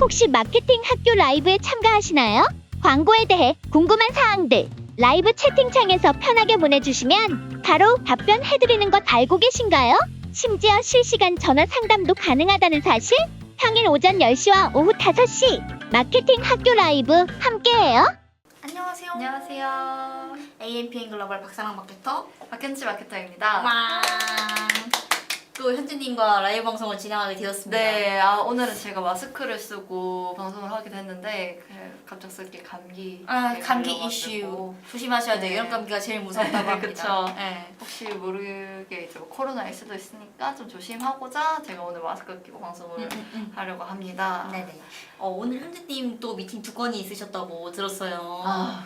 혹시 마케팅 학교 라이브에 참가하시나요? 광고에 대해 궁금한 사항들 라이브 채팅창에서 편하게 보내주시면 바로 답변해드리는 것 알고 계신가요? 심지어 실시간 전화 상담도 가능하다는 사실? 평일 오전 10시와 오후 5시 마케팅 학교 라이브 함께해요. 안녕하세요. 안녕하세요. AMPN 글로벌 박사랑 마케터 박현지 마케터입니다. 와. 또 현주님과 라이브 방송을 진행하게 되었습니다. 네, 오늘은 제가 마스크를 쓰고 방송을 하게 됐는데 갑작스럽게 감기 감기 이슈 조심하셔야 돼요. 네. 이런 감기가 제일 무섭다고 합니다. 그쵸. 네. 혹시 모르게 이제 뭐 코로나일 수도 있으니까 좀 조심하고자 제가 오늘 마스크 끼고 방송을 하려고 합니다. 네네. 오늘 현주님 또 미팅 2건이 있으셨다고 들었어요.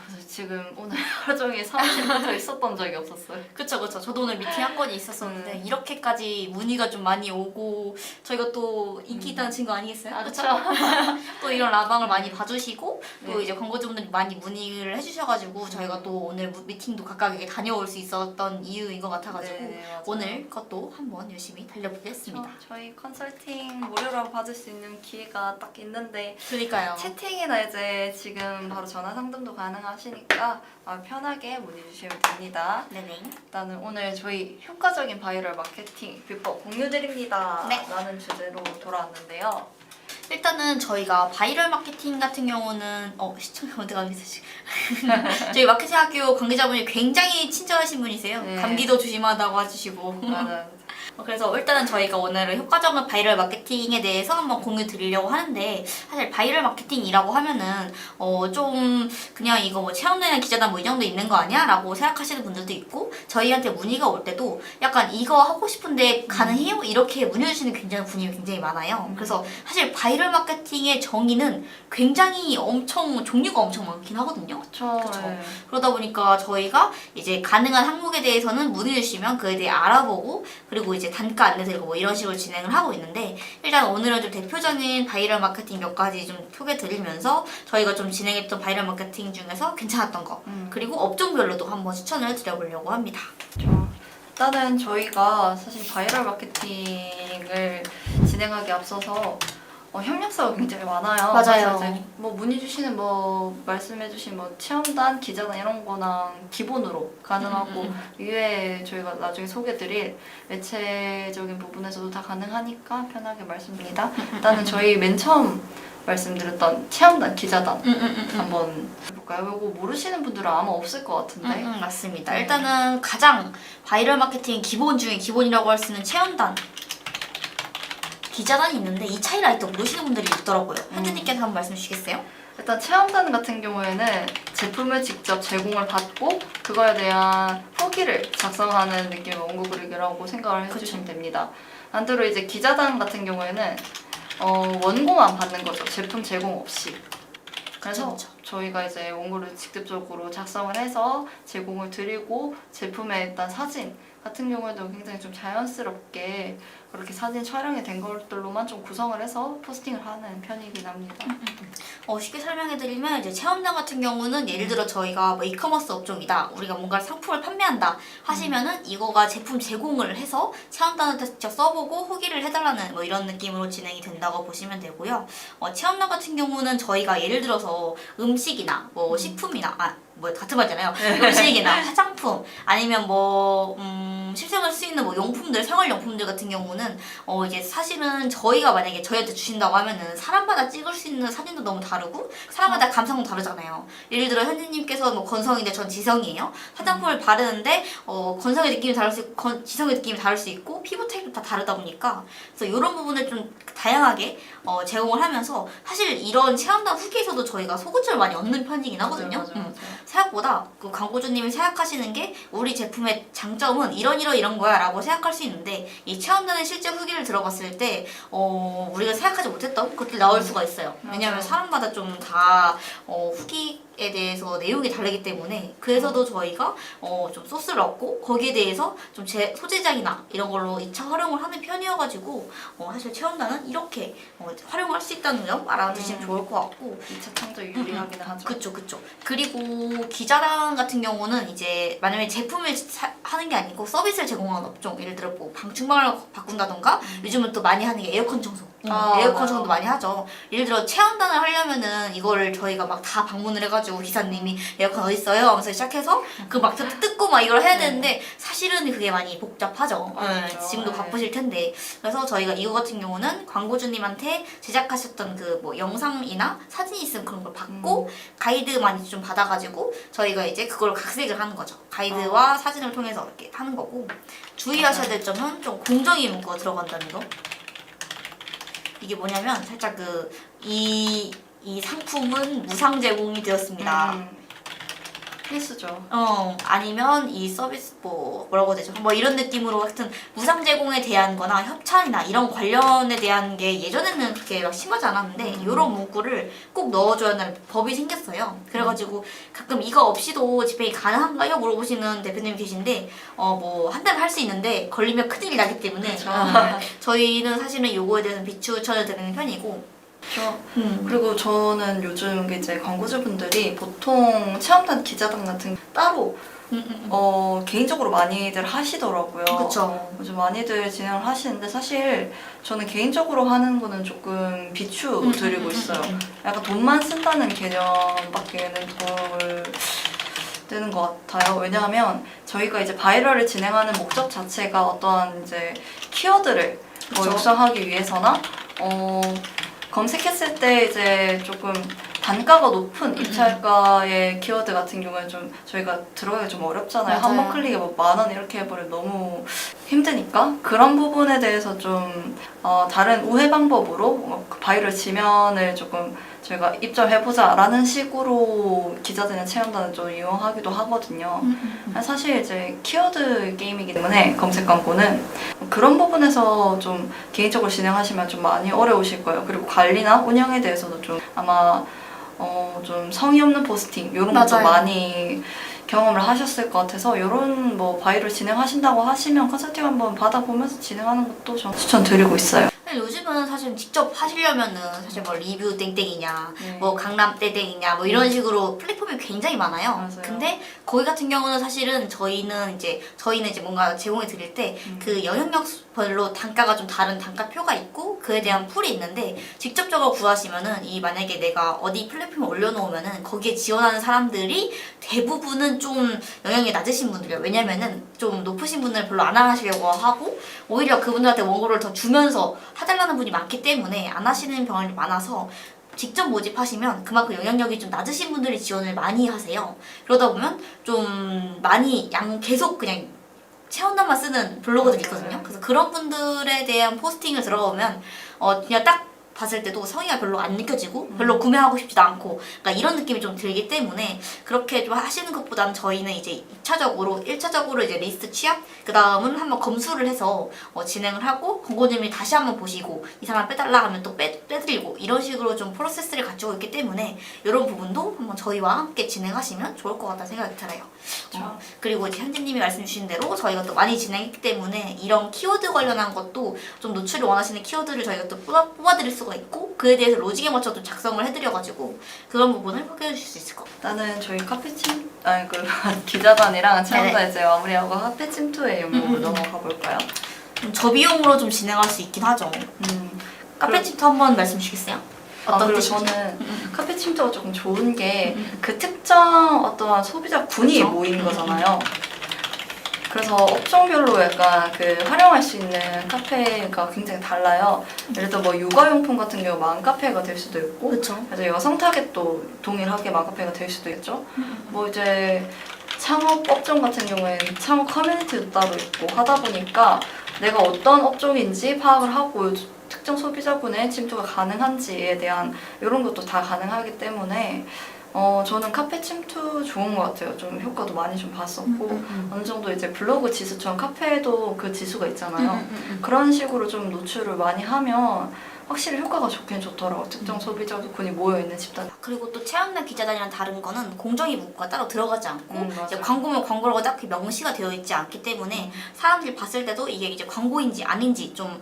그래서 지금 오늘 하루 종일 사무실에 서 있었던 적이 없었어요. 그쵸. 저도 오늘 미팅 한 건이 있었었는데 이렇게까지 문의가 좀 많이 오고 저희가 또 인기 있다는 친구 아니겠어요? 그쵸. 또 이런 라방을 많이 봐주시고 또 네. 이제 광고주분들이 많이 문의를 해주셔가지고 저희가 또 오늘 미팅도 각각에게 다녀올 수 있었던 이유인 것 같아가지고 네, 맞아요. 오늘 그것도 한번 열심히 달려보겠습니다. 저희 컨설팅 무료로 받을 수 있는 기회가 딱 있는데 그러니까요. 채팅이나 이제 지금 바로 전화 상담도 가능하시니까 편하게 문의 주시면 됩니다. 네네. 일단은 오늘 저희 효과적인 바이럴 마케팅 비법 공유드립니다. 네. 라는 주제로 돌아왔는데요. 일단은 저희가 바이럴 마케팅 같은 경우는 시청자 어디 가겠어요? 저희 마케팅 학교 관계자분이 굉장히 친절하신 분이세요. 네. 감기도 조심하다고 해주시고 맞아요. 그래서 일단은 저희가 오늘은 효과적인 바이럴 마케팅에 대해서 한번 공유 드리려고 하는데 사실 바이럴 마케팅이라고 하면은 좀 그냥 이거 뭐 체험단이나 기자단 뭐 이 정도 있는 거 아니야? 라고 생각하시는 분들도 있고 저희한테 문의가 올 때도 약간 이거 하고 싶은데 가능해요? 이렇게 문의 주시는 분이 굉장히 많아요. 그래서 사실 바이럴 마케팅의 정의는 굉장히 종류가 엄청 많긴 하거든요. 그쵸. 네. 그러다 보니까 저희가 이제 가능한 항목에 대해서는 문의 주시면 그에 대해 알아보고 그리고 이제 단가 안내드리고 뭐 이런 식으로 진행을 하고 있는데 일단 오늘은 좀 대표적인 바이럴 마케팅 몇 가지 좀 소개드리면서 저희가 좀 진행했던 바이럴 마케팅 중에서 괜찮았던 거 그리고 업종별로도 한번 추천을 드려보려고 합니다. 그쵸. 일단은 저희가 사실 바이럴 마케팅을 진행하기 앞서서 협력사가 굉장히 많아요. 맞아요. 그래서 이제 뭐 문의 주시는 말씀해주신 체험단, 기자단 이런 거랑 기본으로 가능하고 이외에 저희가 나중에 소개드릴 매체적인 부분에서도 다 가능하니까 편하게 말씀드립니다. 일단은 저희 맨 처음 말씀드렸던 체험단, 기자단 한번 해볼까요? 이거 모르시는 분들은 아마 없을 것 같은데. 맞습니다. 일단은 가장 바이럴 마케팅 기본 중에 기본이라고 할 수 있는 체험단 기자단이 있는데 이 차이를 아직도 모르시는 분들이 있더라고요. 현주님께서 한번 말씀 주시겠어요? 일단 체험단 같은 경우에는 제품을 직접 제공을 받고 그거에 대한 후기를 작성하는 느낌의 원고 그리기라고 생각을 해주시면 됩니다. 반대로 이제 기자단 같은 경우에는 원고만 받는 거죠. 제품 제공 없이. 그래서 그쵸. 저희가 이제 원고를 직접적으로 작성을 해서 제공을 드리고 제품의 일단 사진 같은 경우에도 굉장히 좀 자연스럽게 그렇게 사진 촬영이 된 것들로만 좀 구성을 해서 포스팅을 하는 편이긴 합니다. 쉽게 설명해드리면 이제 체험단 같은 경우는 예를 들어 저희가 뭐 이커머스 업종이다 우리가 뭔가 상품을 판매한다 하시면은 이거가 제품 제공을 해서 체험단한테 직접 써보고 후기를 해달라는 뭐 이런 느낌으로 진행이 된다고 보시면 되고요. 체험단 같은 경우는 저희가 예를 들어서 음식이나 뭐 식품이나 뭐 같은 말이잖아요. 음식이나 화장품 아니면 실생활 쓸 수 있는 뭐 용품들 생활용품들 같은 경우는 이제 사실은 저희가 만약에 저희한테 주신다고 하면은 사람마다 찍을 수 있는 사진도 너무 다르고 사람마다 감상도 다르잖아요. 예를 들어 현진님께서 뭐 건성인데 전 지성이에요. 화장품을 바르는데 건성의 느낌이 다를 수 있고 지성의 느낌이 다를 수 있고 피부 타입도 다 다르다 보니까 그래서 이런 부분을 좀 다양하게 제공을 하면서 사실 이런 체험단 후기에서도 저희가 소구점을 많이 얻는 편이긴 하거든요. 맞아요. 생각보다 그 광고주님이 생각하시는 게 우리 제품의 장점은 이런 거야 라고 생각할 수 있는데 이 체험단의 실제 후기를 들어봤을 때 우리가 생각하지 못했던 것들이 나올 수가 있어요. 왜냐하면 맞아요. 사람마다 좀 다 후기 대해서 내용이 다르기 때문에 그래서도 저희가 좀 소스를 얻고 거기에 대해서 좀 제 소재작이나 이런 걸로 2차 활용을 하는 편이어가지고 사실 체험단은 이렇게 활용할 수 있다는 점 알아두시면 좋을 것 같고 2차 창조 유리하긴 하죠. 그쵸. 그리고 기자단 같은 경우는 이제 만약에 제품을 하는 게 아니고 서비스를 제공하는 업종, 예를 들어 뭐 방충망을 바꾼다던가 요즘은 또 많이 하는 게 에어컨 청소. 에어컨 맞아요. 청소도 많이 하죠. 예를 들어 체험단을 하려면은 이거를 저희가 막 다 방문을 해가지고 기사님이 에어컨 어디 있어요? 하면서 시작해서 그 막 뜯고 막 이걸 해야 되는데 사실은 그게 많이 복잡하죠. 맞죠. 지금도 네. 바쁘실 텐데 그래서 저희가 이거 같은 경우는 광고주님한테 제작하셨던 그 뭐 영상이나 사진이 있으면 그런 걸 받고 가이드 많이 좀 받아가지고 저희가 이제 그걸 각색을 하는 거죠. 가이드와 사진을 통해서 이렇게 하는 거고 주의하셔야 될 점은 좀 공정위 문구가 들어간다는 거. 이게 뭐냐면 살짝 이 상품은 무상 제공이 되었습니다. 필수죠. 아니면 이 서비스 뭐라고 해야 되죠? 뭐 이런 느낌으로 하여튼 무상 제공에 대한 거나 협찬이나 이런 관련에 대한 게 예전에는 그렇게 막 심하지 않았는데 이런 문구를 꼭 넣어줘야 하는 법이 생겼어요. 그래가지고 가끔 이거 없이도 집행이 가능한가요? 물어보시는 대표님이 계신데 뭐 한 달에 할 수 있는데 걸리면 큰일이 나기 때문에 저희는 사실은 요거에 대해서는 비추천을 드리는 편이고 그리고 저는 요즘 이제 광고주분들이 보통 체험단 기자단 같은 따로 개인적으로 많이들 하시더라고요. 그쵸. 요즘 많이들 진행을 하시는데 사실 저는 개인적으로 하는 거는 조금 비추드리고 있어요. 약간 돈만 쓴다는 개념밖에는 덜 되는 것 같아요. 왜냐하면 저희가 이제 바이럴을 진행하는 목적 자체가 어떠한 이제 키워드를 그쵸. 육성하기 위해서나 검색했을 때 이제 조금 단가가 높은 입찰가의 키워드 같은 경우에 좀 저희가 들어가기 좀 어렵잖아요. 맞아요. 한 번 클릭에 뭐 10,000원 이렇게 해버리면 너무 힘드니까 그런 부분에 대해서 좀 다른 우회 방법으로 그 바이럴 지면을 조금 저희가 입점해보자라는 식으로 기자들이나 체험단을 좀 이용하기도 하거든요. 사실 이제 키워드 게임이기 때문에 검색 광고는 그런 부분에서 좀 개인적으로 진행하시면 좀 많이 어려우실 거예요. 그리고 관리나 운영에 대해서도 좀 아마 좀 성의 없는 포스팅 이런 것도 맞아요. 많이 경험을 하셨을 것 같아서 이런 뭐 바이럴 진행하신다고 하시면 컨설팅 한번 받아보면서 진행하는 것도 전 추천드리고 있어요. 근데 요즘은 사실 직접 하시려면은 사실 뭐 리뷰 땡땡이냐, 네. 뭐 강남 땡땡이냐, 뭐 이런 식으로 플랫폼이 굉장히 많아요. 맞아요. 근데 거기 같은 경우는 사실은 저희는 이제 뭔가 제공해 드릴 때 그 영역별로 단가가 좀 다른 단가표가 있고 그에 대한 풀이 있는데 직접적으로 구하시면은 만약에 내가 어디 플랫폼에 올려놓으면은 거기에 지원하는 사람들이 대부분은 좀 영향이 낮으신 분들이에요. 왜냐면은 좀 높으신 분들은 별로 안 하시려고 하고 오히려 그분들한테 원고를 더 주면서 해달라는 분이 많기 때문에 안 하시는 병원이 많아서 직접 모집하시면 그만큼 영향력이 좀 낮으신 분들이 지원을 많이 하세요. 그러다 보면 좀 많이 계속 그냥 체험단만 쓰는 블로거들이 있거든요. 그래서 그런 분들에 대한 포스팅을 들어가보면 그냥 딱 봤을 때도 성의가 별로 안 느껴지고 별로 구매하고 싶지도 않고 그러니까 이런 느낌이 좀 들기 때문에 그렇게 좀 하시는 것보다는 저희는 이제 1차적으로 이제 리스트 취합 그 다음은 한번 검수를 해서 진행을 하고 광고주님이 다시 한번 보시고 이 사람 빼달라 하면 또 빼드리고 이런 식으로 좀 프로세스를 갖추고 있기 때문에 이런 부분도 한번 저희와 함께 진행하시면 좋을 것 같다는 생각이 들어요. 그리고 이제 현진님이 말씀 주신 대로 저희가 또 많이 진행했기 때문에 이런 키워드 관련한 것도 좀 노출을 원하시는 키워드를 저희가 또 뽑아드릴 수가 있고 그에 대해서 로직에 맞춰 좀 작성을 해드려가지고 그런 부분을 확인해 주실 수 있을 것 같아요. 나는 저희 기자단이랑 체험단 이제 마무리하고 카페 침투의 연목으로 넘어가 볼까요? 저비용으로 좀 진행할 수 있긴 하죠. 카페 침투 한번 말씀 주시겠어요? 어떤 그리고 뜻인지? 저는 카페 침투가 조금 좋은 게 그 특정 어떠한 소비자 군이 그쵸? 모이는 거잖아요. 그래서 업종별로 약간 활용할 수 있는 카페가 굉장히 달라요. 예를 들어 뭐 육아용품 같은 경우 맘카페가 될 수도 있고 그렇죠. 그래서 여성 타겟도 동일하게 맘카페가 될 수도 있죠. 뭐 이제 창업 업종 같은 경우에는 창업 커뮤니티도 따로 있고 하다 보니까 내가 어떤 업종인지 파악을 하고 특정 소비자군의 침투가 가능한지에 대한 이런 것도 다 가능하기 때문에 저는 카페 침투 좋은 것 같아요. 좀 효과도 많이 좀 봤었고 어느 정도 이제 블로그 지수처럼 카페에도 그 지수가 있잖아요. 그런 식으로 좀 노출을 많이 하면 확실히 효과가 좋긴 좋더라고요. 특정 소비자군이 모여있는 집단. 그리고 또 체험단 기자단이랑 다른 거는 공정위 문구가 따로 들어가지 않고 맞아요. 이제 광고면 광고라고 딱히 명시가 되어 있지 않기 때문에 사람들이 봤을 때도 이게 이제 광고인지 아닌지 좀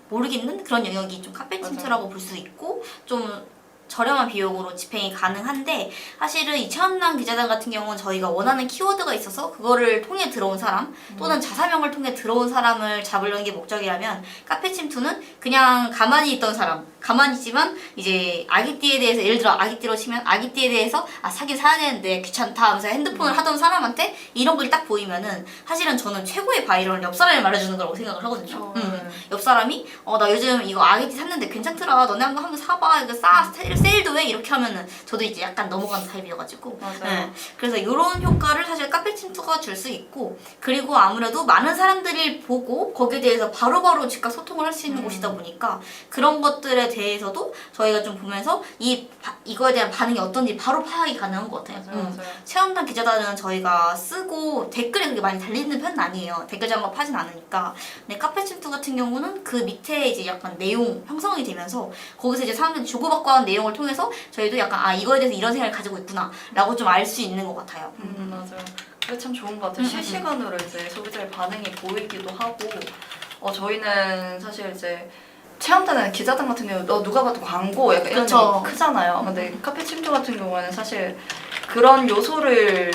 모르겠는 그런 영역이 좀 카페 침투라고 볼 수 있고 좀 저렴한 비용으로 집행이 가능한데 사실은 이 체험단 기자단 같은 경우는 저희가 원하는 키워드가 있어서 그거를 통해 들어온 사람 또는 자사명을 통해 들어온 사람을 잡으려는 게 목적이라면 카페 침투는 그냥 가만히 있던 사람 가만히 있지만 이제 아기띠에 대해서 예를 들어 아기띠로 치면 아기띠에 대해서 사긴 사야 되는데 귀찮다 하면서 핸드폰을 하던 사람한테 이런 글이 딱 보이면은 사실은 저는 최고의 바이럴은 옆 사람이 말해주는 거라고 생각을 하거든요. 옆 사람이 나 요즘 이거 아기띠 샀는데 괜찮더라 너네 한번 사봐 이거 세일도 해 이렇게 하면은 저도 이제 약간 넘어가는 타입이어가지고 그래서 이런 효과를 사실 카페 침투가 줄 수 있고 그리고 아무래도 많은 사람들이 보고 거기에 대해서 바로바로 즉각 소통을 할 수 있는 곳이다 보니까 그런 것들에 대해서도 저희가 좀 보면서 이거에 대한 반응이 어떤지 바로 파악이 가능한 것 같아요. 맞아요. 체험단 기자단은 저희가 쓰고 댓글에 그렇게 많이 달리는 편은 아니에요. 댓글 작업하진 않으니까. 근데 카페 침투 같은 경우는 그 밑에 이제 약간 내용 형성이 되면서 거기서 이제 사람들이 주고받고 하는 내용을 통해서 저희도 약간 이거에 대해서 이런 생각을 가지고 있구나 라고 좀 알 수 있는 것 같아요. 맞아요. 그게 참 좋은 것 같아요. 실시간으로 이제 소비자의 반응이 보이기도 하고 저희는 사실 이제 체험단은 기자단 같은 경우 누가 봐도 광고 약간 이런 그쵸. 게 크잖아요. 근데 카페 침투 같은 경우에는 사실 그런 요소를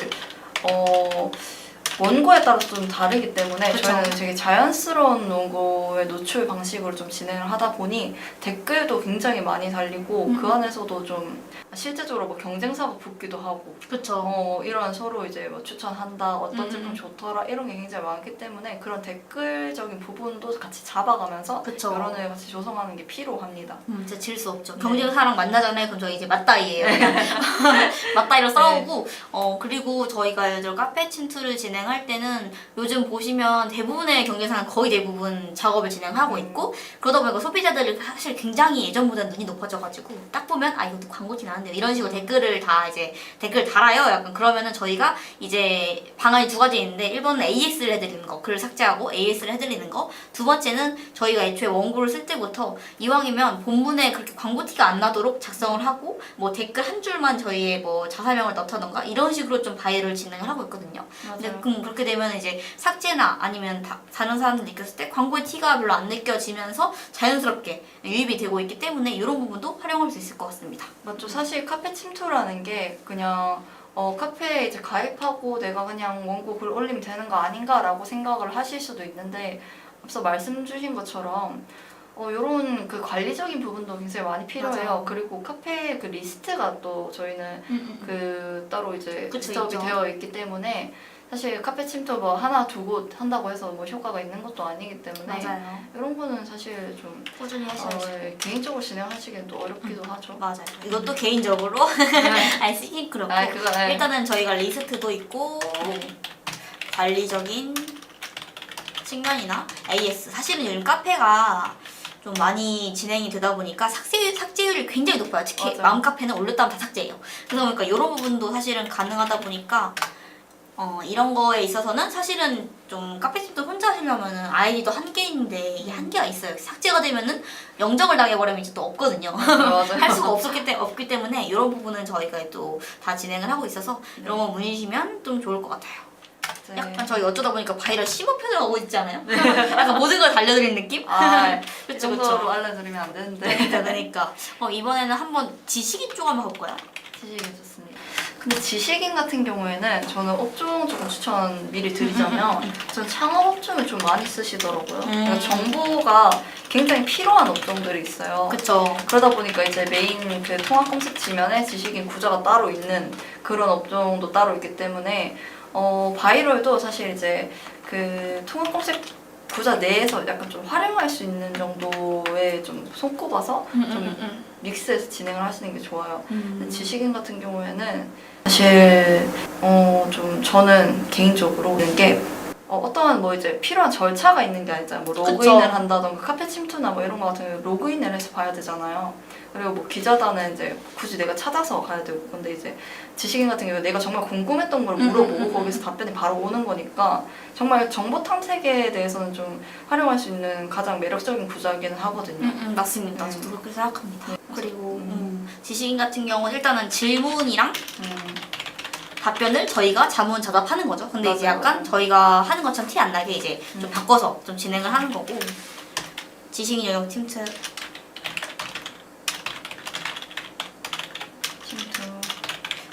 원고에 따라서 좀 다르기 때문에 그쵸. 저희는 되게 자연스러운 원고의 노출 방식으로 좀 진행을 하다 보니 댓글도 굉장히 많이 달리고 그 안에서도 좀 실제적으로 뭐 경쟁사가 붙기도 하고 그쵸. 이런 서로 이제 뭐 추천한다 어떤 제품 좋더라 이런 게 굉장히 많기 때문에 그런 댓글적인 부분도 같이 잡아가면서 그쵸. 여론을 같이 조성하는 게 필요합니다. 진짜 질 수 없죠. 경쟁사랑 만나잖아요. 그럼 저희 이제 맞다이예요. 맞다이로 싸우고 그리고 저희가 예를 들어 카페 침투를 진행할 때는 요즘 보시면 대부분의 경쟁사는 거의 대부분 작업을 진행하고 있고 그러다 보니까 소비자들이 사실 굉장히 예전보다 눈이 높아져가지고 딱 보면 이것도 광고지 나는데 이런 식으로 댓글을 다 이제 댓글 달아요. 약간 그러면은 저희가 이제 방안이 두 가지 있는데 1번은 AS를 해드리는 거 글을 삭제하고 AS를 해드리는 거 두 번째는 저희가 애초에 원고를 쓸 때부터 이왕이면 본문에 그렇게 광고 티가 안 나도록 작성을 하고 뭐 댓글 한 줄만 저희의 뭐 자사명을 넣다던가 이런 식으로 좀 바이를 진행을 하고 있거든요. 근데 그렇게 되면 이제 삭제나 아니면 다른 사람들 느꼈을 때 광고의 티가 별로 안 느껴지면서 자연스럽게 유입이 되고 있기 때문에 이런 부분도 활용할 수 있을 것 같습니다. 맞죠. 사실 카페 침투라는 게 그냥 카페에 이제 가입하고 내가 그냥 원고 글 올리면 되는 거 아닌가라고 생각을 하실 수도 있는데 앞서 말씀 주신 것처럼 요런 그 관리적인 부분도 굉장히 많이 필요해요. 맞아요. 그리고 카페 그 리스트가 또 저희는 그 따로 이제 그쵸, 스톱이 있죠. 되어 있기 때문에 사실 카페 침투 뭐 하나 두고 한다고 해서 뭐 효과가 있는 것도 아니기 때문에 맞아요. 이런 거는 사실 좀 꾸준히 하셔야죠. 개인적으로 진행하시기엔 또 어렵기도 하죠. 맞아요. 이것도 개인적으로 쓰긴 그렇고 일단은 저희가 리스트도 있고 관리적인 측면이나 AS 사실은 요즘 카페가 좀 많이 진행이 되다 보니까 삭제율이 굉장히 높아요. 특히 맞아요. 마음 카페는 올렸다면 다 삭제해요. 그러다 보니까 이런 부분도 사실은 가능하다 보니까 이런 거에 있어서는 사실은 좀 카페집도 혼자 하시려면은 아이디도 한 개인데 이게 한계가 있어요. 삭제가 되면은 영정을 당해버리면 이제 또 없거든요. 할 수가 없기 때문에 이런 부분은 저희가 또 다 진행을 하고 있어서 이런 거 문의주시면 좀 좋을 것 같아요. 약간 저희 어쩌다 보니까 바이럴 심호편으로 가고 있지 않아요? 약간 모든 걸 달려드리는 느낌? 그 정도로 알려드리면 안 되는데. 그러니까 이번에는 한번 지식인 쪽 한번 볼까요? 지식인 좋습니다. 근데 지식인 같은 경우에는 저는 업종 조금 추천 미리 드리자면 전 창업 업종을 좀 많이 쓰시더라고요. 그러니까 정보가 굉장히 필요한 업종들이 있어요. 그쵸. 그러다 보니까 이제 메인 그 통합 검색 지면에 지식인 구자가 따로 있는 그런 업종도 따로 있기 때문에 바이럴도 사실 이제 그 통합 검색 구자 내에서 약간 좀 활용할 수 있는 정도의 좀 손꼽아서 좀 믹스해서 진행을 하시는 게 좋아요. 근데 지식인 같은 경우에는 사실 좀 저는 개인적으로 있는 게 어떠한 뭐 이제 필요한 절차가 있는 게 아니잖아요. 뭐 로그인을 그쵸. 한다던가 카페 침투나 뭐 이런 거 같은 경우 로그인을 해서 봐야 되잖아요. 그리고 뭐 기자단은 이제 굳이 내가 찾아서 가야 되고 근데 이제 지식인 같은 경우 내가 정말 궁금했던 걸 물어보고 거기서 답변이 바로 오는 거니까 정말 정보 탐색에 대해서는 좀 활용할 수 있는 가장 매력적인 구조이기는 하거든요. 맞습니다. 저도 그렇게 생각합니다. 그리고 지식인 같은 경우는 일단은 질문이랑 답변을 저희가 자문자답하는 거죠. 근데 이제 맞아요. 약간 저희가 하는 것처럼 티 안 나게 이제 좀 바꿔서 좀 진행을 하는 거고. 지식인 영역 팀트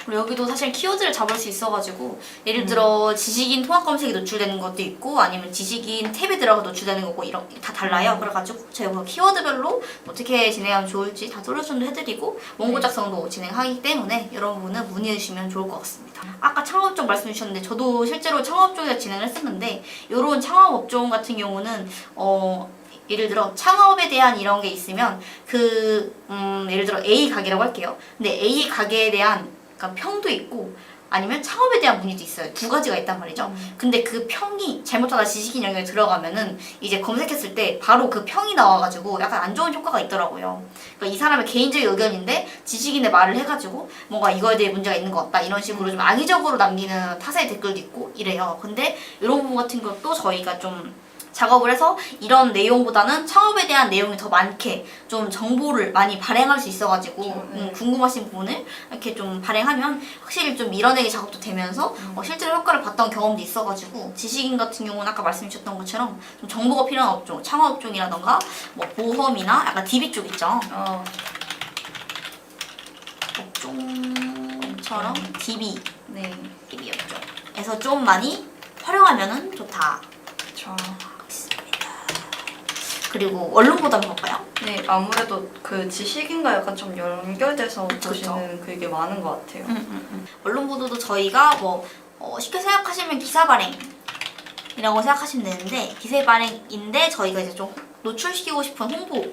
그리고 여기도 사실 키워드를 잡을 수 있어가지고 예를 들어 지식인 통합 검색이 노출되는 것도 있고 아니면 지식인 탭에 들어가 노출되는 거고 이런 다 달라요. 그래가지고 제가 키워드별로 어떻게 진행하면 좋을지 다 솔루션도 해드리고 원고 작성도 진행하기 때문에 이런 부분은 문의해 주시면 좋을 것 같습니다. 아까 창업업종 말씀해 주셨는데 저도 실제로 창업업종에서 진행을 했었는데 이런 창업업종 같은 경우는 예를 들어 창업에 대한 이런 게 있으면 예를 들어 A 가게라고 할게요. 근데 A 가게에 대한 그러니까 평도 있고 아니면 창업에 대한 문의도 있어요. 두 가지가 있단 말이죠. 근데 그 평이 잘못하다 지식인 영역에 들어가면은 이제 검색했을 때 바로 그 평이 나와가지고 약간 안 좋은 효과가 있더라고요. 그러니까 이 사람의 개인적인 의견인데 지식인의 말을 해가지고 뭔가 이거에 대해 문제가 있는 것 같다 이런 식으로 좀 악의적으로 남기는 타사의 댓글도 있고 이래요. 근데 이런 부분 같은 것도 저희가 좀 작업을 해서 이런 내용보다는 창업에 대한 내용이 더 많게 좀 정보를 많이 발행할 수 있어가지고 궁금하신 부분을 이렇게 좀 발행하면 확실히 좀 밀어내기 작업도 되면서 실제로 효과를 봤던 경험도 있어가지고 지식인 같은 경우는 아까 말씀 주셨던 것처럼 좀 정보가 필요한 업종, 창업업종이라던가 뭐 보험이나 약간 DB 쪽 있죠. 업종처럼 DB, DB 업종에서 좀 많이 활용하면은 좋다. 그렇죠. 그리고 언론 보도 한번 볼까요? 네, 아무래도 그 지식인과 약간 좀 연결돼서 보시는 그게 많은 것 같아요. 언론 보도도 저희가 쉽게 생각하시면 기사 발행이라고 생각하시면 되는데 기사 발행인데 저희가 이제 좀 노출시키고 싶은 홍보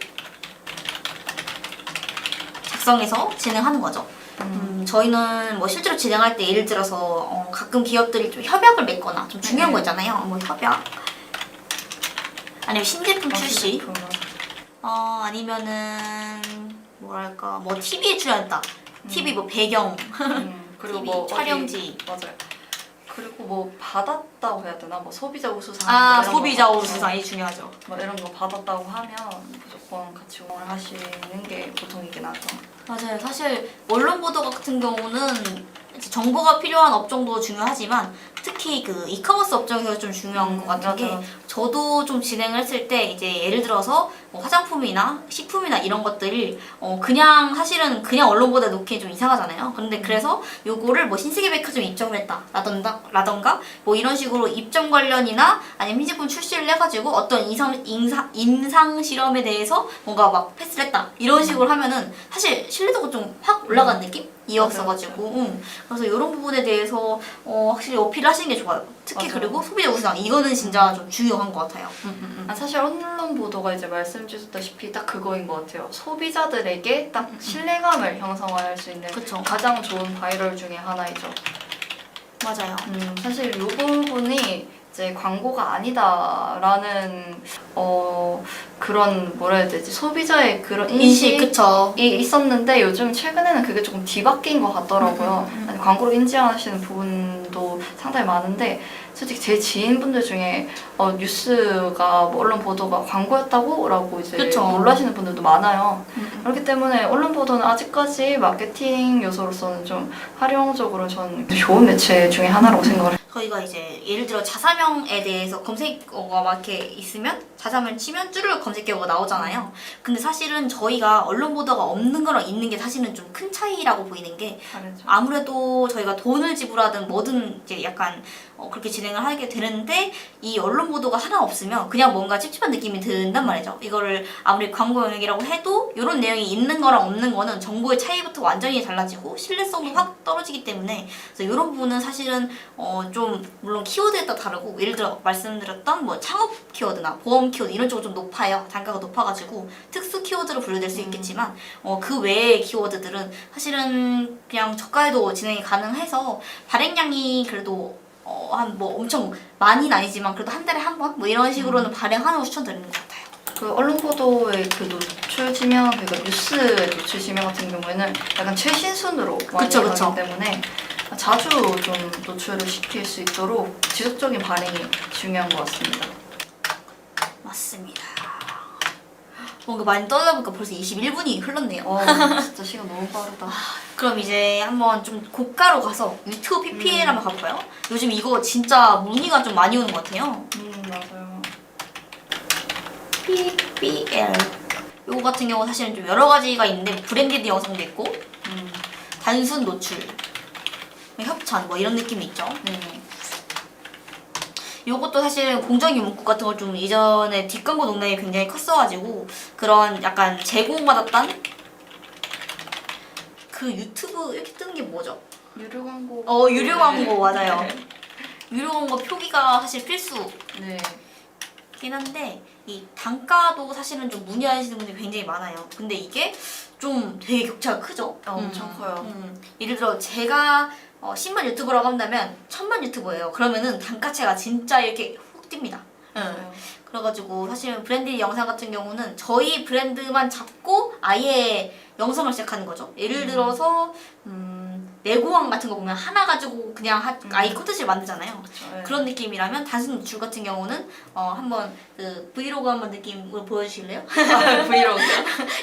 작성해서 진행하는 거죠. 저희는 뭐 실제로 진행할 때 예를 들어서 가끔 기업들이 좀 협약을 맺거나 좀 중요한 거 있잖아요. 뭐 협약 아니면 신제품 출시 아니면은 뭐랄까 뭐 TV에 출연했다. TV 뭐 배경 그리고 TV 뭐 촬영지 맞아요. 그리고 뭐 받았다고 해야 되나? 뭐 소비자 우수상 이런 소비자 거 우수상이 중요하죠. 뭐 이런 거 받았다고 하면 무조건 같이 응원을 하시는 게 보통이긴 하죠. 맞아요. 사실 언론 보도 같은 경우는 이제 정보가 필요한 업종도 중요하지만 특히 그 이커머스 업종에서 좀 중요한 것 같은 게 저도 좀 진행을 했을 때 이제 예를 들어서 뭐 화장품이나 식품이나 이런 것들이 그냥 사실은 그냥 언론 보도에 놓기엔 좀 이상하잖아요. 근데 그래서 요거를 뭐 신세계백화점에 입점을 했다 라던가 뭐 이런 식으로 입점 관련이나 아니면 신제품 출시를 해가지고 어떤 임상 실험에 대해서 뭔가 막 패스를 했다 이런 식으로 하면은 사실 신뢰도가 좀 확 올라간 느낌이었어가지고 그래서 이런 부분에 대해서 확실히 어필을 하시는 게 좋아요. 특히 맞아요. 그리고 소비자 우수상 이거는 진짜 좀 중요한 것 같아요. 사실 언론 보도가 이제 말씀 주셨다시피 딱 그거인 것 같아요. 소비자들에게 딱 신뢰감을 형성할 수 있는 그쵸. 가장 좋은 바이럴 중에 하나이죠. 맞아요. 사실 이 부분이 이제 광고가 아니다라는 그런 뭐라 해야 되지 소비자의 그런 인식이 그쵸. 있었는데 요즘 최근에는 그게 조금 뒤바뀐 것 같더라고요. 아니, 광고로 인지하시는 부분도 상당히 많은데 솔직히 제 지인분들 중에 뉴스가 뭐 언론 보도가 광고였다고라고 이제 그쵸. 놀라시는 분들도 많아요. 그렇기 때문에 언론 보도는 아직까지 마케팅 요소로서는 좀 활용적으로 저는 좋은 매체 중에 하나라고 생각을 해요. 저희가 이제 예를 들어 자사명에 대해서 검색어가 막 이렇게 있으면 자사명 치면 쭈르륵 검색 결과가 나오잖아요. 근데 사실은 저희가 언론 보도가 없는 거랑 있는 게 사실은 좀 큰 차이라고 보이는 게 다르죠. 아무래도 저희가 돈을 지불하든 뭐든 이제 약간 그렇게 진행을 하게 되는데 이 언론 보도가 하나 없으면 그냥 뭔가 찝찝한 느낌이 든단 말이죠. 이거를 아무리 광고 영역이라고 해도 이런 내용이 있는 거랑 없는 거는 정보의 차이부터 완전히 달라지고 신뢰성도 확 떨어지기 때문에 그래서 이런 부분은 사실은 좀 물론 키워드에 따라 다르고 예를 들어 말씀드렸던 뭐 창업 키워드나 보험 키워드 이런 쪽은 좀 높아요. 단가가 높아가지고 특수 키워드로 분류될 수 있겠지만 그 외의 키워드들은 사실은 그냥 저가에도 진행이 가능해서 발행량이 그래도 한 뭐 엄청 많이는 아니지만 그래도 한 달에 한 번 뭐 이런 식으로는 발행하는 걸 추천드리는 것 같아요. 그 언론 보도의 그 노출 지명, 그러니까 뉴스의 노출 지명 같은 경우에는 약간 최신 순으로 많이 그쵸, 가기 그쵸. 때문에 자주 좀 노출을 시킬 수 있도록 지속적인 발행이 중요한 것 같습니다. 맞습니다. 뭔가 많이 떠다 보니까 벌써 21분이 흘렀네요. 진짜 시간 너무 빠르다. 그럼 이제 한번 좀 고가로 가서 유튜브 PPL 한번 가볼까요? 요즘 이거 진짜 문의가 좀 많이 오는 것 같아요. 맞아요. PPL 요거 같은 경우 사실은 좀 여러 가지가 있는데 브랜디드 영상도 있고 단순 노출, 협찬 뭐 이런 느낌이 있죠. 네. 요것도 사실 공정위 문구 같은 거 좀 이전에 뒷광고 농담이 굉장히 컸어가지고 그런 약간 제공받았던 그 유튜브 이렇게 뜨는 게 뭐죠? 유료 광고. 유료 광고 맞아요. 네. 유료 광고 표기가 사실 필수긴 네. 한데 이 단가도 사실은 좀 문의하시는 분들이 굉장히 많아요. 근데 이게 좀 되게 격차가 크죠? 엄청 커요. 예를 들어 제가 10만 유튜버라고 한다면 1000만 유튜버예요. 그러면은 단가차가 진짜 이렇게 훅 뜁니다. 맞아요. 그래가지고 사실 브랜드 영상 같은 경우는 저희 브랜드만 잡고 아예 영상을 시작하는 거죠. 예를 들어서 내고왕 같은 거 보면 하나 가지고 그냥 아예 콘텐츠를 만들잖아요. 그렇죠. 네. 그런 느낌이라면 단순 노출 같은 경우는 한번 그 브이로그 한번 느낌으로 보여주실래요? 브이로그.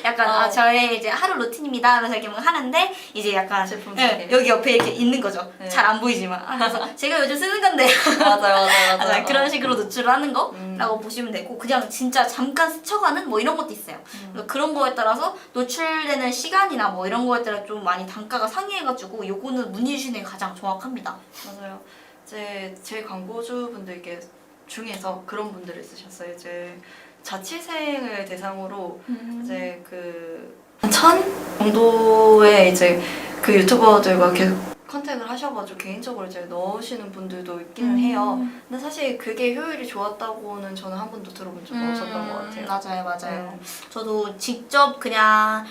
약간 저의 이제 하루 루틴입니다 하면서 이렇게 뭔가 하는데 이제 약간 제품 네, 소개. 여기 옆에 이렇게 있는 거죠. 네. 잘 안 보이지만 그래서 제가 요즘 쓰는 건데 맞아요. 그런 식으로 노출을 하는 거라고 보시면 되고 그냥 진짜 잠깐 스쳐가는 뭐 이런 것도 있어요. 그런 거에 따라서 노출되는 시간이나 뭐 이런 거에 따라 좀 많이 단가가 상이해가지고 요거는 문의 주시는 게 가장 정확합니다. 맞아요. 이제 제 광고주분들께 중에서 그런 분들을 쓰셨어요. 이제 자취생을 대상으로 이제 그 1000 정도의 이제 그 유튜버들과 계속 컨택을 하셔가지고 개인적으로 이제 넣으시는 분들도 있기는 해요. 근데 사실 그게 효율이 좋았다고는 저는 한 번도 들어본 적이 없었던 것 같아요. 맞아요. 저도 직접 그냥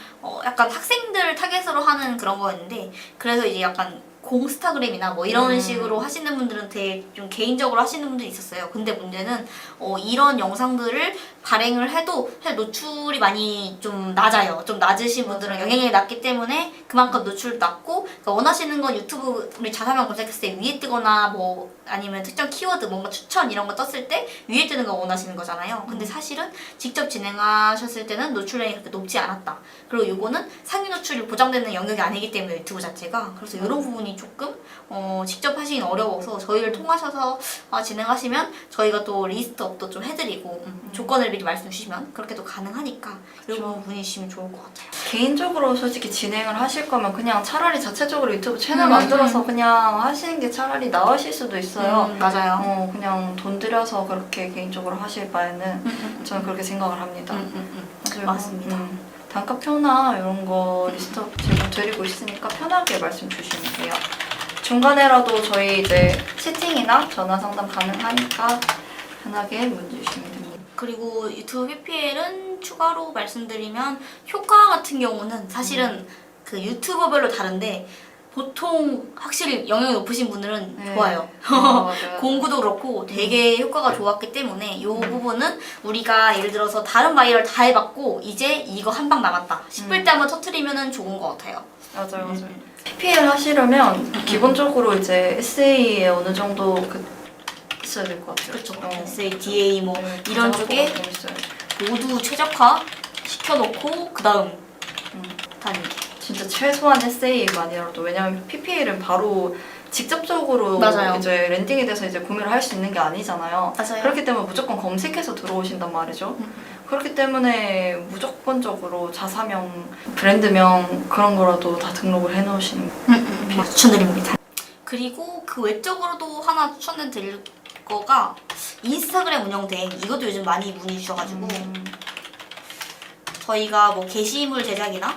약간 학생들 타겟으로 하는 그런 거였는데 그래서 이제 약간 공스타그램이나 뭐 이런 식으로 하시는 분들은 되게 좀 개인적으로 하시는 분들이 있었어요. 근데 문제는 이런 영상들을 발행을 해도 사실 노출이 많이 좀 낮아요. 좀 낮으신 분들은 맞아요. 영향력이 낮기 때문에 그만큼 노출도 낮고 그러니까 원하시는 건 유튜브 우리 자사명 검색했을 때 위에 뜨거나 뭐 아니면 특정 키워드 뭔가 추천 이런 거 떴을 때 위에 뜨는 거 원하시는 거잖아요. 근데 사실은 직접 진행하셨을 때는 노출량이 그렇게 높지 않았다. 그리고 요거는 상위 노출이 보장되는 영역이 아니기 때문에 유튜브 자체가 그래서 이런 부분이 조금 직접 하시긴 어려워서 저희를 통하셔서 진행하시면 저희가 또 리스트업도 좀 해드리고 조건을 미리 말씀 주시면 그렇게도 가능하니까 이런 분이 주시면 좋을 것 같아요. 개인적으로 솔직히 진행을 하실 거면 그냥 차라리 자체적으로 유튜브 채널 만들어서 그냥 하시는 게 차라리 나으실 수도 있어요. 맞아요. 그냥 돈 들여서 그렇게 개인적으로 하실 바에는 저는 그렇게 생각을 합니다. 맞아요. 맞습니다. 단가표나 이런 거 리스트업 제가 드리고 있으니까 편하게 말씀 주시면 돼요. 중간에라도 저희 이제 채팅이나 전화 상담 가능하니까 편하게 문의 주시면 됩니다. 그리고 유튜브 PPL은 추가로 말씀드리면 효과 같은 경우는 사실은 그 유튜버별로 다른데 보통 확실히 영향이 높으신 분들은 네. 좋아요. 맞아요. 공구도 그렇고 되게 효과가 좋았기 때문에 이 부분은 우리가 예를 들어서 다른 바이럴 다 해봤고 이제 이거 한 방 남았다 싶을 때 한번 터트리면 좋은 것 같아요. 맞아요. PPL 하시려면 기본적으로 이제 SA에 어느 정도 있어야 될 것 같아요. 그렇죠. SA, DA 뭐 네, 이런 가장 쪽에 좀 있어요. 모두 최적화 시켜놓고 그 다음 다니기. 진짜 최소한 SA가 아니라도 왜냐면 PPL은 바로 직접적으로 맞아요. 이제 랜딩에 대해서 이제 구매를 할 수 있는 게 아니잖아요. 맞아요. 그렇기 때문에 무조건 검색해서 들어오신단 말이죠. 그렇기 때문에 무조건적으로 자사명, 브랜드명 그런 거라도 다 등록을 해놓으시는 추천드립니다. 그리고 그 외적으로도 하나 추천드릴 거가 인스타그램 운영 대행 이것도 요즘 많이 문의 주셔가지고 저희가 뭐 게시물 제작이나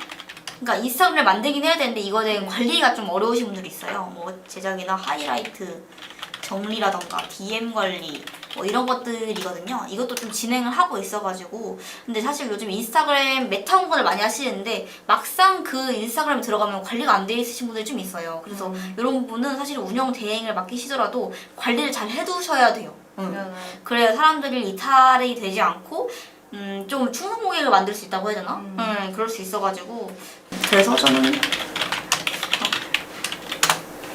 그러니까 인스타그램 만들긴 해야 되는데 이거에 대한 관리가 좀 어려우신 분들이 있어요. 뭐 제작이나 하이라이트 정리라던가 DM 관리 뭐 이런 것들이거든요. 이것도 좀 진행을 하고 있어가지고 근데 사실 요즘 인스타그램 메타 홍보를 많이 하시는데 막상 그 인스타그램에 들어가면 관리가 안 돼 있으신 분들이 좀 있어요. 그래서 이런 부분은 사실 운영 대행을 맡기시더라도 관리를 잘 해두셔야 돼요. 그래야 사람들이 이탈이 되지 않고 좀 충성 고객을 만들 수 있다고 해야 되나? 그럴 수 있어가지고 그래서 저는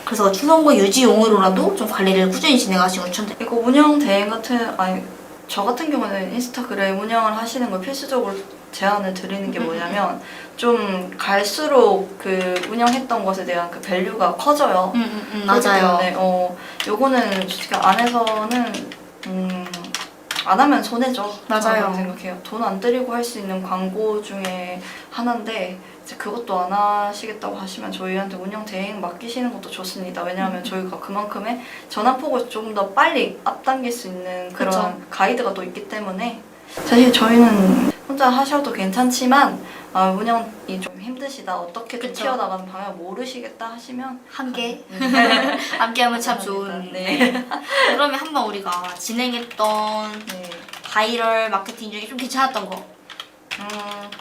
그래서 충성고 유지용으로라도 좀 관리를 꾸준히 진행하시고 추천드립니다. 이거 운영 대행 같은 저 같은 경우는 인스타그램 운영을 하시는 걸 필수적으로 제안을 드리는 게 뭐냐면 좀 갈수록 그 운영했던 것에 대한 그 밸류가 커져요. 그렇기 때문에 요거는 솔직히 안에서는 안 하면 손해죠. 맞아요. 저는 그렇게 생각해요. 돈 안 들이고 할 수 있는 광고 중에 하나인데 이제 그것도 안 하시겠다고 하시면 저희한테 운영 대행 맡기시는 것도 좋습니다. 왜냐하면 저희가 그만큼의 전환폭을 조금 더 빨리 앞당길 수 있는 그런 그쵸. 가이드가 또 있기 때문에 사실 저희는 혼자 하셔도 괜찮지만 운영이 좀 힘드시다, 어떻게 좀 그쵸. 튀어나가는 방향 모르시겠다 하시면 함께 함께하면 참 좋은. 네. 그러면 한번 우리가 진행했던 네. 바이럴 마케팅 중에 좀 괜찮았던 거.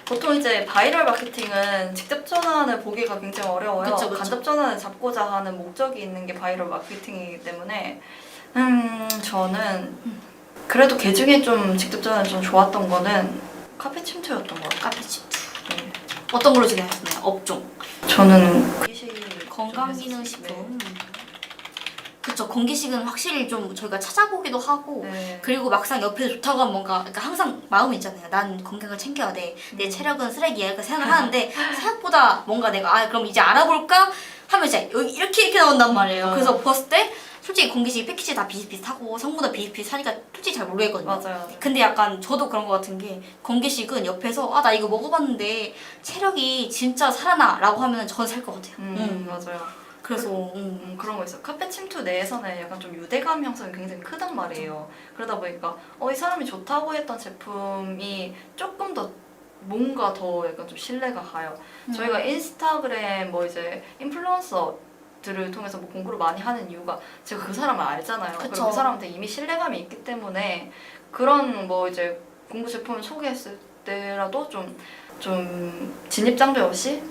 보통 이제 바이럴 마케팅은 직접 전환을 보기가 굉장히 어려워요. 그쵸, 그쵸. 간접 전환을 잡고자 하는 목적이 있는 게 바이럴 마케팅이기 때문에 저는 그래도 그 중에 좀 직접 전환이 좀 좋았던 거는 카페 침투였던 것 같아요. 카페 침투. 네. 어떤 걸로 진행하셨나요? 업종. 저는 건강기능식품. 그쵸. 건기식은 확실히 좀 저희가 찾아보기도 하고 네. 그리고 막상 옆에 좋다고 하면 뭔가 그러니까 항상 마음이 있잖아요. 난 건강을 챙겨야 돼. 내 체력은 쓰레기야. 이렇게 생각을 하는데 생각보다 뭔가 내가 그럼 이제 알아볼까 하면 이제 여기 이렇게 나온단 말이에요. 그래서 봤을 때 솔직히 건기식 패키지 다 비슷비슷하고 성분도 비슷비슷하니까 솔직히 잘 모르겠거든요. 맞아요. 근데 약간 저도 그런 것 같은 게 건기식은 옆에서 나 이거 먹어봤는데 체력이 진짜 살아나 라고 하면 저는 살 것 같아요. 맞아요. 그래서 그런 거 있어요. 카페 침투 내에서는 약간 좀 유대감 형성이 굉장히 크단 말이에요. 그러다 보니까 이 사람이 좋다고 했던 제품이 조금 더 뭔가 더 약간 좀 신뢰가 가요. 저희가 인스타그램 뭐 이제 인플루언서들을 통해서 뭐 공부를 많이 하는 이유가 제가 그 사람을 알잖아요. 그쵸. 그리고 그 사람한테 이미 신뢰감이 있기 때문에 그런 뭐 이제 공부 제품을 소개했을 때라도 좀 진입장벽 없이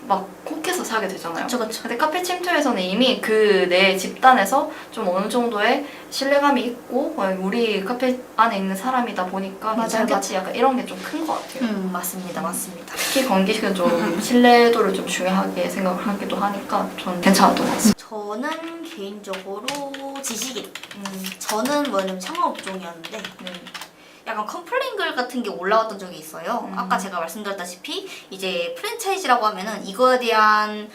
막 혹해서 사게 되잖아요. 그쵸, 그쵸. 근데 카페 침투에서는 이미 그 내 집단에서 좀 어느 정도의 신뢰감이 있고 우리 카페 안에 있는 사람이다 보니까 맞아요, 괜찮겠지 약간 이런 게 좀 큰 것 같아요. 맞습니다. 맞습니다. 특히 건기식은 좀 신뢰도를 좀 중요하게 생각을 하기도 하니까 저는 괜찮았던 것 같습니다. 저는 개인적으로 지식인. 저는 뭐냐면 창업업종이었는데 약간 컴플레인 글 같은 게 올라왔던 적이 있어요. 아까 제가 말씀드렸다시피 이제 프랜차이즈라고 하면은 이거에 대한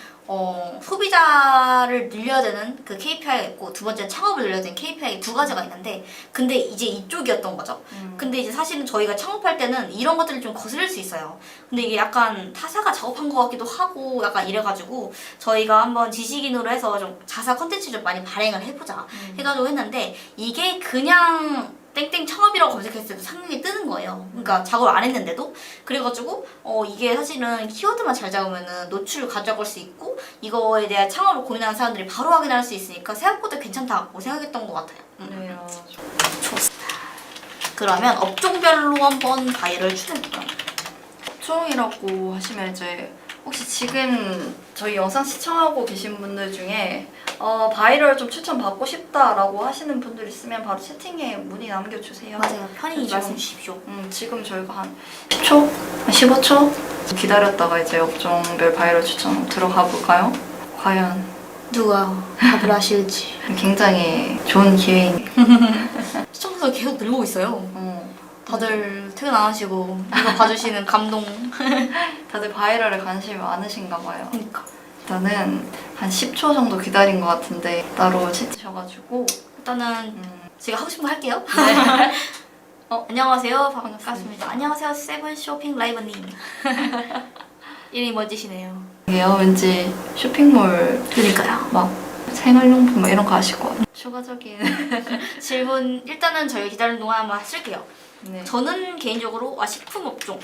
소비자를 늘려야 되는 그 KPI가 있고 두 번째는 창업을 늘려야 되는 KPI 두 가지가 있는데 근데 이제 이쪽이었던 거죠. 근데 이제 사실은 저희가 창업할 때는 이런 것들을 좀 거스를 수 있어요. 근데 이게 약간 타사가 작업한 것 같기도 하고 약간 이래가지고 저희가 한번 지식인으로 해서 좀 자사 컨텐츠 좀 많이 발행을 해보자 해가지고 했는데 이게 그냥 땡땡 창업이라고 검색했을 때도 상용이 뜨는 거예요. 그러니까 작업을 안 했는데도. 그래가지고 이게 사실은 키워드만 잘 잡으면은 노출을 가져갈 수 있고 이거에 대한 창업을 고민하는 사람들이 바로 확인할 수 있으니까 생각보다 괜찮다고 생각했던 것 같아요. 네, 좋습니다. 그러면 업종별로 한번 바이럴 추천해볼까요? 업종이라고 하시면 이제 혹시 지금 저희 영상 시청하고 계신 분들 중에 바이럴 좀 추천받고 싶다라고 하시는 분들 있으면 바로 채팅에 문의 남겨주세요. 맞아요. 편히 지금- 말씀 주십시오. 지금 저희가 한 10초? 한 15초? 기다렸다가 이제 업종별 바이럴 추천 들어가 볼까요? 과연 누가 답을 하실지. 굉장히 좋은 기회인. 시청자가 계속 늘고 있어요. 어, 다들 퇴근 안 하시고 이거 봐주시는 감동. 다들 바이럴에 관심이 많으신가 봐요. 그러니까. 일단은 한 10초 정도 기다린 것 같은데 따로 채팅하셔가지고 일단은 제가 하고 싶은 거 할게요. 네. 안녕하세요. 반갑습니다. 안녕하세요. 세븐 쇼핑 라이브님. 이름이 멋지시네요. 이게요 왠지 쇼핑몰 그러니까요. 막 생활용품 이런 거 하실 것 같아요. 추가적인 질문 일단은 저희 기다리는 동안 한번 쓸게요. 네. 저는 개인적으로 식품 업종.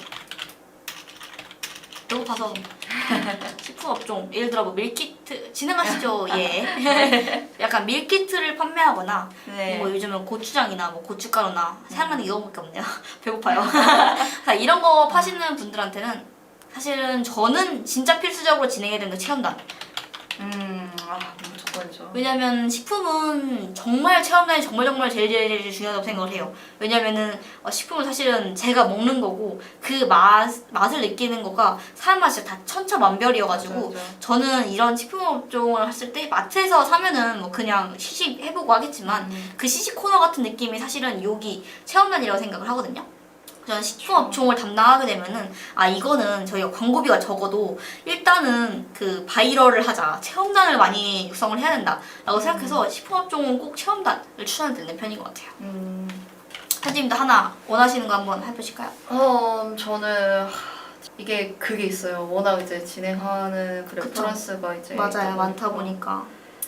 배고파서 식품 업종 예를 들어 뭐 밀키트 진행하시죠. 예. 약간 밀키트를 판매하거나 네. 뭐 요즘은 고추장이나 뭐 고춧가루나 사용하는 게 이거밖에 없네요. 배고파요. 자, 이런 거 파시는 분들한테는 사실은 저는 진짜 필수적으로 진행해야 되는 게 체험단. 너무 좋다. 그렇죠. 왜냐면 식품은 정말 체험단이 정말 제일 중요하다고 생각을 해요. 왜냐면은 식품은 사실은 제가 먹는 거고 그 맛을 느끼는 거가 사람마다 진짜 다 천차만별이어가지고 맞아. 저는 이런 식품 업종을 했을 때 마트에서 사면은 뭐 그냥 시식해보고 하겠지만 그 시식 코너 같은 느낌이 사실은 여기 체험단이라고 생각을 하거든요. 저는 식품 업종을 담당하게 되면은 이거는 저희가 광고비가 적어도 일단은 그 바이럴을 하자, 체험단을 많이 육성을 해야 된다라고 생각해서 식품 업종은 꼭 체험단을 추천드리는 편인 것 같아요. 사장님도 하나 원하시는 거 한번 해보실까요? 저는 이게 그게 있어요. 워낙 이제 진행하는 그 그쵸. 레퍼런스가 이제 맞아요, 있다 많다 보니까. 보니까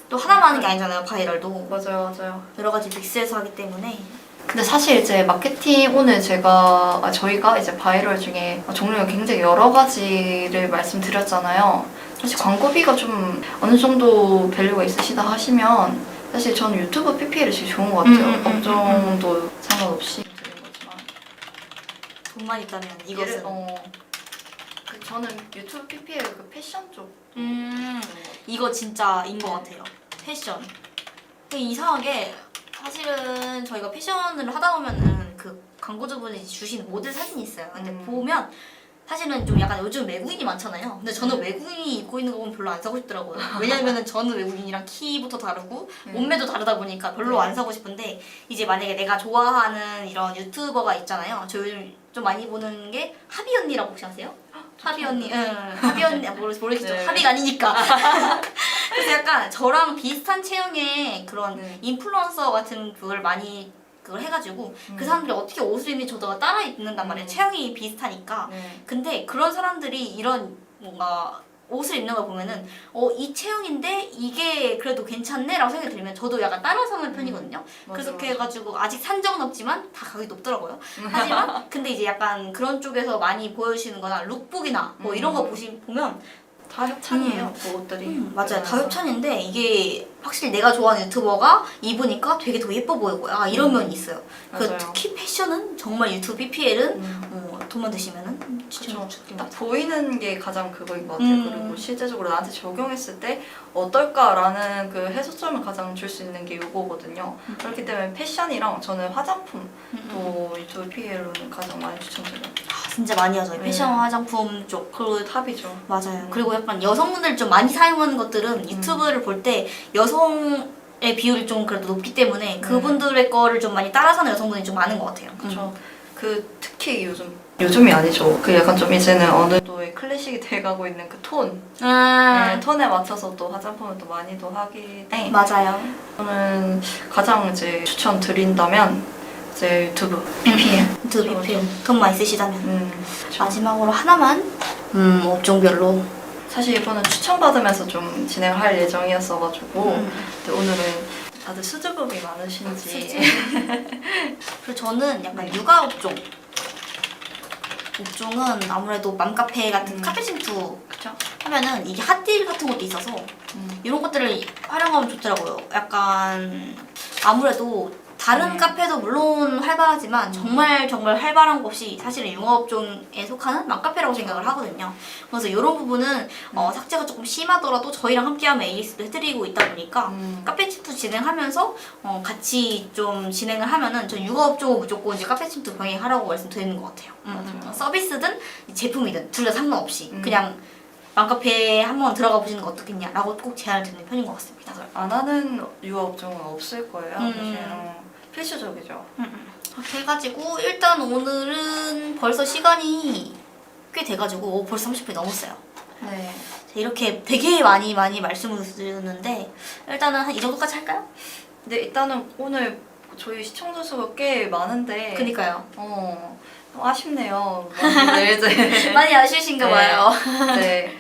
또 하나만 하는 게 아니잖아요, 바이럴도 맞아요. 여러 가지 믹스해서 하기 때문에. 근데 사실 이제 마케팅 오늘 저희가 이제 바이럴 중에 종류가 굉장히 여러 가지를 말씀드렸잖아요. 사실 광고비가 좀 어느 정도 밸류가 있으시다 하시면 사실 저는 유튜브 PPL이 제일 좋은 것 같아요. 업종도 상관없이 드리는 거지만. 돈만 있다면 이것은. 저는 유튜브 PPL 그 패션 쪽. 이거 진짜인 것 같아요. 패션. 근데 이상하게 사실은 저희가 패션을 하다 보면은 그 광고주분이 주신 모델 사진이 있어요. 근데 보면 사실은 좀 약간 요즘 외국인이 많잖아요. 근데 저는 외국인이 입고 있는 거 보면 별로 안 사고 싶더라고요. 왜냐면은 저는 외국인이랑 키부터 다르고 몸매도 다르다 보니까 별로 안 사고 싶은데 이제 만약에 내가 좋아하는 이런 유튜버가 있잖아요. 저 요즘 좀 많이 보는 게 하비 언니라고 혹시 아세요? 하비 언니, 하비 언니 모르겠죠. 네. 하비가 아니니까. 그래서 약간 저랑 비슷한 체형의 그런 인플루언서 같은 그걸 많이 그걸 해가지고 그 사람들이 어떻게 옷을 입는지 저도 따라 입는단 말이에요. 체형이 비슷하니까. 근데 그런 사람들이 이런 뭔가 옷을 입는 걸 보면은 이 체형인데 이게 그래도 괜찮네 라고 생각이 들면 저도 약간 따라 사는 편이거든요. 그래서 그렇게 해가지고 아직 산 적은 없지만 다 가격이 높더라고요. 하지만 근데 이제 약간 그런 쪽에서 많이 보여주시는 거나 룩북이나 뭐 이런 거 보면 다 협찬이에요, 그 옷들이. 맞아요. 다 협찬인데 이게 확실히 내가 좋아하는 유튜버가 입으니까 되게 더 예뻐 보이고 이런 면이 있어요. 맞아요. 특히 패션은 정말 유튜브 PPL은 돈만 드시면은 그쵸. 딱 보이는 게 가장 그거인 것 같아요. 그리고 실제적으로 나한테 적용했을 때 어떨까라는 그 해소점을 가장 줄 수 있는 게 이거거든요. 그렇기 때문에 패션이랑 저는 화장품도 유튜브 PPL로는 가장 많이 추천드려요. 진짜 많이 하죠. 패션 화장품 쪽. 그리고 탑이죠. 맞아요. 그리고 약간 여성분들 좀 많이 사용하는 것들은 유튜브를 볼 때 여성의 비율이 좀 그래도 높기 때문에 그분들의 거를 좀 많이 따라 사는 여성분이 좀 많은 것 같아요. 그렇죠. 그 특히 요즘이 아니죠. 그 약간 좀 이제는 어느 정도의 클래식이 돼가고 있는 그 톤. 네, 톤에 맞춰서 또 화장품을 또 많이도 하기 때문에 맞아요. 저는 가장 이제 추천드린다면 이제 유튜브 PPL. 유튜브 PPL 돈 많이 쓰시다면. 그쵸. 마지막으로 하나만 업종별로. 사실 이번은 추천받으면서 좀 진행을 할 예정이었어가지고 근데 오늘은 다들 수줍음이 많으신지 그리고 저는 약간 육아 업종은 아무래도 맘카페 같은 카페 침투 그쵸? 하면은 이게 핫딜 같은 것도 있어서 이런 것들을 활용하면 좋더라고요. 약간 아무래도 다른 카페도 물론 활발하지만 정말 활발한 곳이 사실은 융업종에 속하는 맘카페라고 생각을 하거든요. 그래서 이런 부분은 삭제가 조금 심하더라도 저희랑 함께하면 AS도 해드리고 있다 보니까 카페 침투 진행하면서 같이 좀 진행을 하면은 전 융업종은 무조건 이제 카페 침투 병행하라고 말씀드리는 것 같아요. 서비스든 제품이든 둘 다 상관없이 그냥 맘카페에 한번 들어가 보시는 거 어떻겠냐라고 꼭 제안을 드리는 편인 것 같습니다. 안 하는 유아업종은 없을 거예요. 사실 필수적이죠. 그렇게 해가지고 일단 오늘은 벌써 시간이 꽤 돼가지고 벌써 30분이 넘었어요. 네. 이렇게 되게 많이 말씀을 드렸는데 일단은 한 이 정도까지 할까요? 근데 일단은 오늘 저희 시청자 수가 꽤 많은데 그니까요. 아쉽네요. 네, 이제 많이 아쉬우신가 봐요. 네.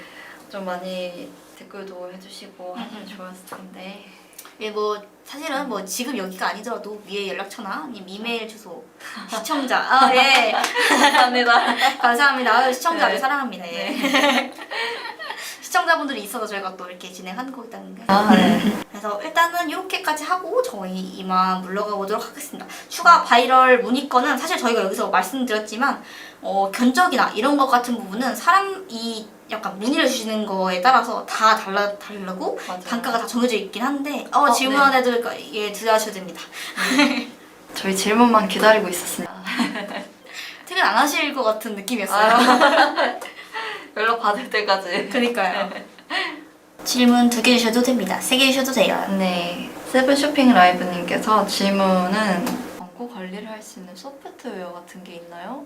좀 많이 댓글도 해주시고 하면 좋았을 텐데. 예, 뭐 사실은 뭐 지금 여기가 아니더라도 위에 연락처나 아니면 이메일 주소 시청자 예 감사합니다. 감사합니다. 아유, 시청자 아주 네. 사랑합니다. 예. 시청자분들이 있어서 저희가 또 이렇게 진행하는 거있다는 게. 네. 그래서 일단은 이렇게까지 하고 저희 이만 물러가 보도록 하겠습니다. 추가 바이럴 문의건은 사실 저희가 여기서 말씀드렸지만 견적이나 이런 것 같은 부분은 사람이 약간 문의를 주시는 거에 따라서 다 다르고 맞아요. 단가가 다 정해져 있긴 한데 질문 네. 안 해도 예 들어가셔도 됩니다. 저희 질문만 기다리고 있었습니다. 퇴근 안 하실 것 같은 느낌이었어요. 연락 받을 때까지. 그니까요. 질문 2개 주셔도 됩니다. 3개 주셔도 돼요. 네. 세븐쇼핑 라이브님께서 질문은 광고 관리를 할 수 있는 소프트웨어 같은 게 있나요?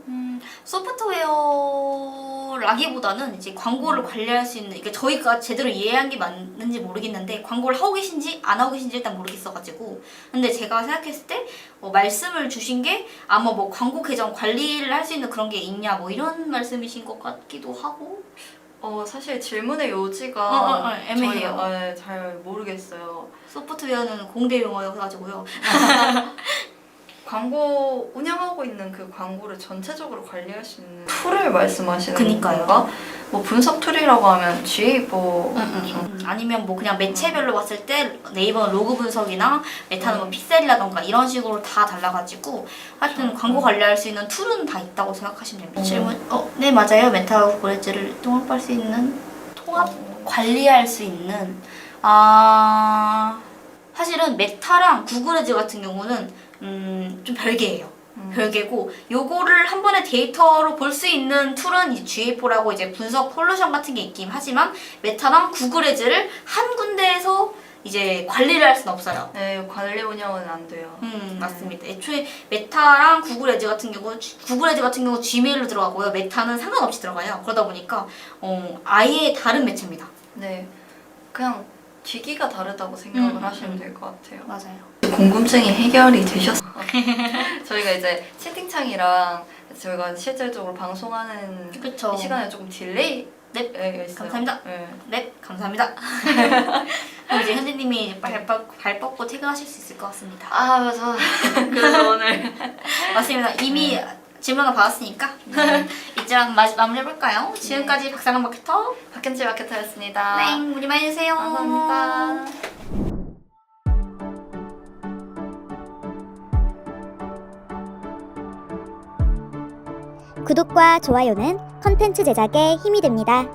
소프트웨어라기보다는 이제 광고를 관리할 수 있는, 그러니까 저희가 제대로 이해한 게 맞는지 모르겠는데 광고를 하고 계신지 안 하고 계신지 일단 모르겠어가지고, 근데 제가 생각했을 때 말씀을 주신 게 아마 뭐 광고 계정 관리를 할 수 있는 그런 게 있냐 뭐 이런 말씀이신 것 같기도 하고. 사실 질문의 요지가 애매해요. 저희가, 잘 모르겠어요. 소프트웨어는 공대 용어여가지고요. 광고 운영하고 있는 그 광고를 전체적으로 관리할 수 있는 툴을 말씀하시는 그니까요. 건가? 뭐 분석 툴이라고 하면 G뭐 아니면 뭐 그냥 매체별로 봤을 때 네이버는 로그 분석이나 메타는 뭐 픽셀이라던가 이런 식으로 다 달라가지고 하여튼 광고 관리할 수 있는 툴은 다 있다고 생각하시면 됩니다. 질문 네 맞아요. 메타와 구글즈를 통합할 수 있는 관리할 수 있는 사실은 메타랑 구글즈 같은 경우는 좀 별개예요. 별개고 요거를 한 번에 데이터로 볼 수 있는 툴은 이 GA4라고 이제 분석 솔루션 같은 게 있긴 하지만 메타랑 구글 애즈를 한 군데에서 이제 관리를 할 수는 없어요. 네, 관리 운영은 안 돼요. 맞습니다. 애초에 메타랑 구글 애즈 같은 경우 Gmail로 들어가고요. 메타는 상관없이 들어가요. 그러다 보니까 아예 다른 매체입니다. 네, 그냥 기기가 다르다고 생각을 하시면 될 것 같아요. 맞아요. 궁금증이 해결이 되셨어요. 저희가 이제 채팅창이랑 저희가 실질적으로 방송하는 그쵸. 이 시간에 조금 딜레이 네, 있어요. 감사합니다. 네. 네, 감사합니다. 그럼 이제 현진님이 발 뻗고 퇴근하실 수 있을 것 같습니다. 맞아. 그래서 오늘 맞습니다. 이미 질문을 받았으니까 이제랑 마무리해볼까요? 지금까지 박사랑 마케터 박현지 마케터였습니다. 네, 문의 많이 주세요. 감사합니다. 구독과 좋아요는 컨텐츠 제작에 힘이 됩니다.